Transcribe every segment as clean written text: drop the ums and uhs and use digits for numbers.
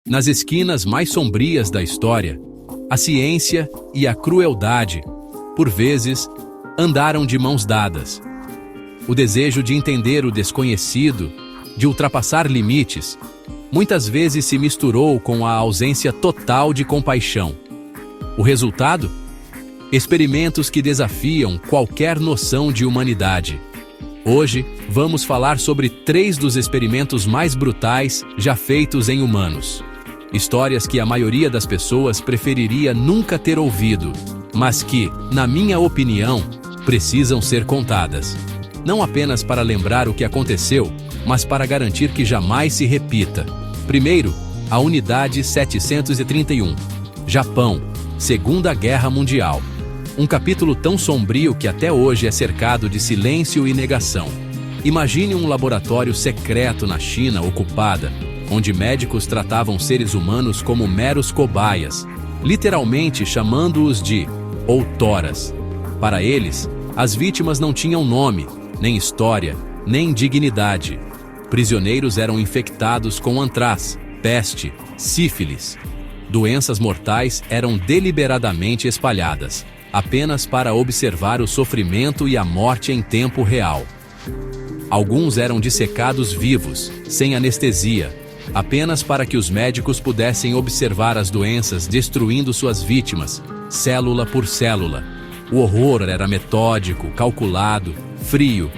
Nas esquinas mais sombrias da história, a ciência e a crueldade, por vezes, andaram de mãos dadas. O desejo de entender o desconhecido, de ultrapassar limites, muitas vezes se misturou com a ausência total de compaixão. O resultado? Experimentos que desafiam qualquer noção de humanidade. Hoje, vamos falar sobre 3 dos experimentos mais brutais já feitos em humanos. Histórias que a maioria das pessoas preferiria nunca ter ouvido, mas que, na minha opinião, precisam ser contadas. Não apenas para lembrar o que aconteceu, mas para garantir que jamais se repita. Primeiro, a Unidade 731. Japão, Segunda Guerra Mundial. Um capítulo tão sombrio que até hoje é cercado de silêncio e negação. Imagine um laboratório secreto na China ocupada, onde médicos tratavam seres humanos como meros cobaias, literalmente chamando-os de outoras. Para eles, as vítimas não tinham nome, nem história, nem dignidade. Prisioneiros eram infectados com antrás, peste, sífilis. Doenças mortais eram deliberadamente espalhadas, apenas para observar o sofrimento e a morte em tempo real. Alguns eram dissecados vivos, sem anestesia, apenas para que os médicos pudessem observar as doenças destruindo suas vítimas, célula por célula. O horror era metódico, calculado, frio.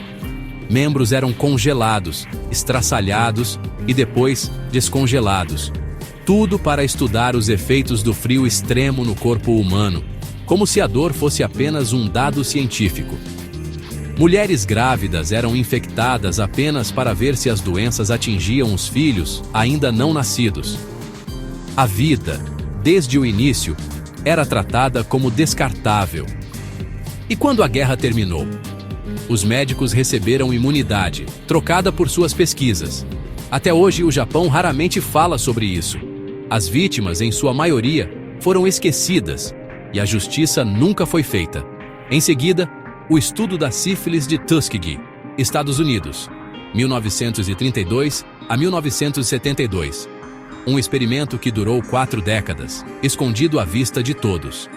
Membros eram congelados, estraçalhados e depois descongelados. Tudo para estudar os efeitos do frio extremo no corpo humano, como se a dor fosse apenas um dado científico. Mulheres grávidas eram infectadas apenas para ver se as doenças atingiam os filhos ainda não nascidos. A vida, desde o início, era tratada como descartável. E quando a guerra terminou? Os médicos receberam imunidade, trocada por suas pesquisas. Até hoje, o Japão raramente fala sobre isso. As vítimas, em sua maioria, foram esquecidas, e a justiça nunca foi feita. Em seguida, o estudo da sífilis de Tuskegee, Estados Unidos, 1932 a 1972. Um experimento que durou 4 décadas, escondido à vista de todos.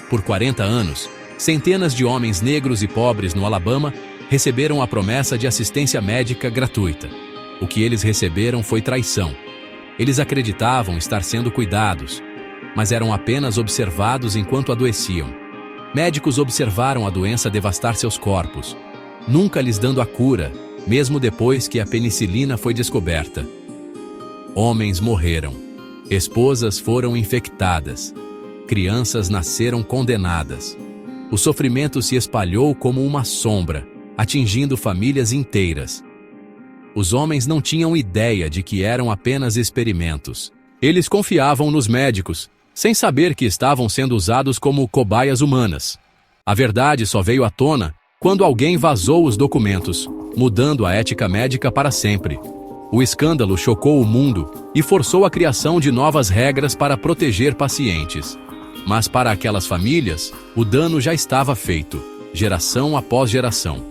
Por 40 anos, centenas de homens negros e pobres no Alabama receberam a promessa de assistência médica gratuita. O que eles receberam foi traição. Eles acreditavam estar sendo cuidados, mas eram apenas observados enquanto adoeciam. Médicos observaram a doença devastar seus corpos, nunca lhes dando a cura, mesmo depois que a penicilina foi descoberta. Homens morreram, esposas foram infectadas, crianças nasceram condenadas. O sofrimento se espalhou como uma sombra, atingindo famílias inteiras. Os homens não tinham ideia de que eram apenas experimentos. Eles confiavam nos médicos, sem saber que estavam sendo usados como cobaias humanas. A verdade só veio à tona quando alguém vazou os documentos, mudando a ética médica para sempre. O escândalo chocou o mundo e forçou a criação de novas regras para proteger pacientes. Mas para aquelas famílias, o dano já estava feito, geração após geração.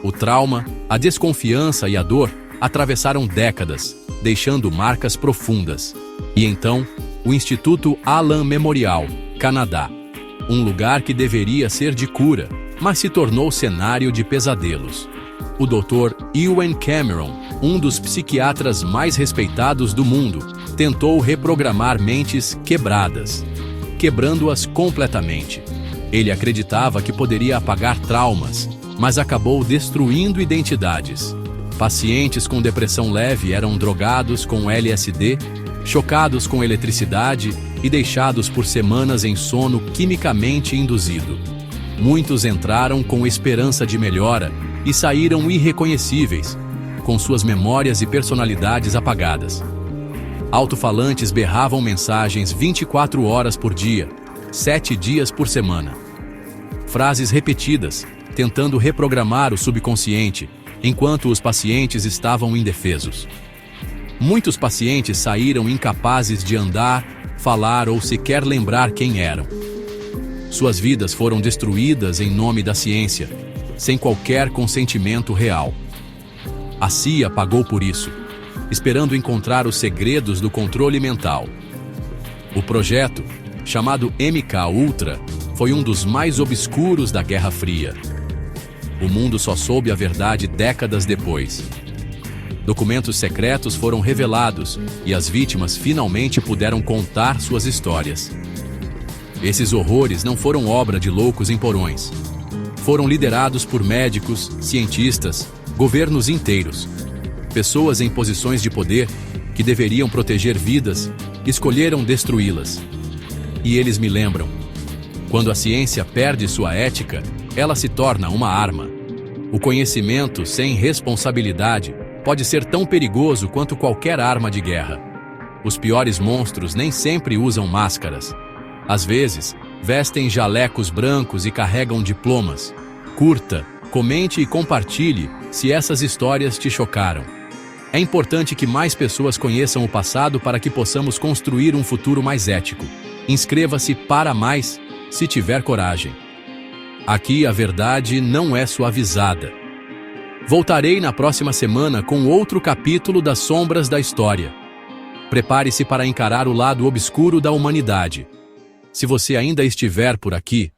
O trauma, a desconfiança e a dor atravessaram décadas, deixando marcas profundas. E então, o Instituto Allan Memorial, Canadá. Um lugar que deveria ser de cura, mas se tornou cenário de pesadelos. O Dr. Ewen Cameron, um dos psiquiatras mais respeitados do mundo, tentou reprogramar mentes quebradas, quebrando-as completamente. Ele acreditava que poderia apagar traumas, mas acabou destruindo identidades. Pacientes com depressão leve eram drogados com LSD, chocados com eletricidade e deixados por semanas em sono quimicamente induzido. Muitos entraram com esperança de melhora e saíram irreconhecíveis, com suas memórias e personalidades apagadas. Alto-falantes berravam mensagens 24 horas por dia, 7 dias por semana. Frases repetidas, tentando reprogramar o subconsciente, enquanto os pacientes estavam indefesos. Muitos pacientes saíram incapazes de andar, falar ou sequer lembrar quem eram. Suas vidas foram destruídas em nome da ciência, sem qualquer consentimento real. A CIA pagou por isso. esperando encontrar os segredos do controle mental. O projeto, chamado MK-Ultra, foi um dos mais obscuros da Guerra Fria. O mundo só soube a verdade décadas depois. Documentos secretos foram revelados e as vítimas finalmente puderam contar suas histórias. Esses horrores não foram obra de loucos em porões. Foram liderados por médicos, cientistas, governos inteiros. Pessoas em posições de poder, que deveriam proteger vidas, escolheram destruí-las. E eles me lembram: quando a ciência perde sua ética, ela se torna uma arma. O conhecimento sem responsabilidade pode ser tão perigoso quanto qualquer arma de guerra. Os piores monstros nem sempre usam máscaras. Às vezes, vestem jalecos brancos e carregam diplomas. Curta, comente e compartilhe se essas histórias te chocaram. É importante que mais pessoas conheçam o passado para que possamos construir um futuro mais ético. Inscreva-se para mais, se tiver coragem. Aqui a verdade não é suavizada. Voltarei na próxima semana com outro capítulo das Sombras da História. Prepare-se para encarar o lado obscuro da humanidade. Se você ainda estiver por aqui,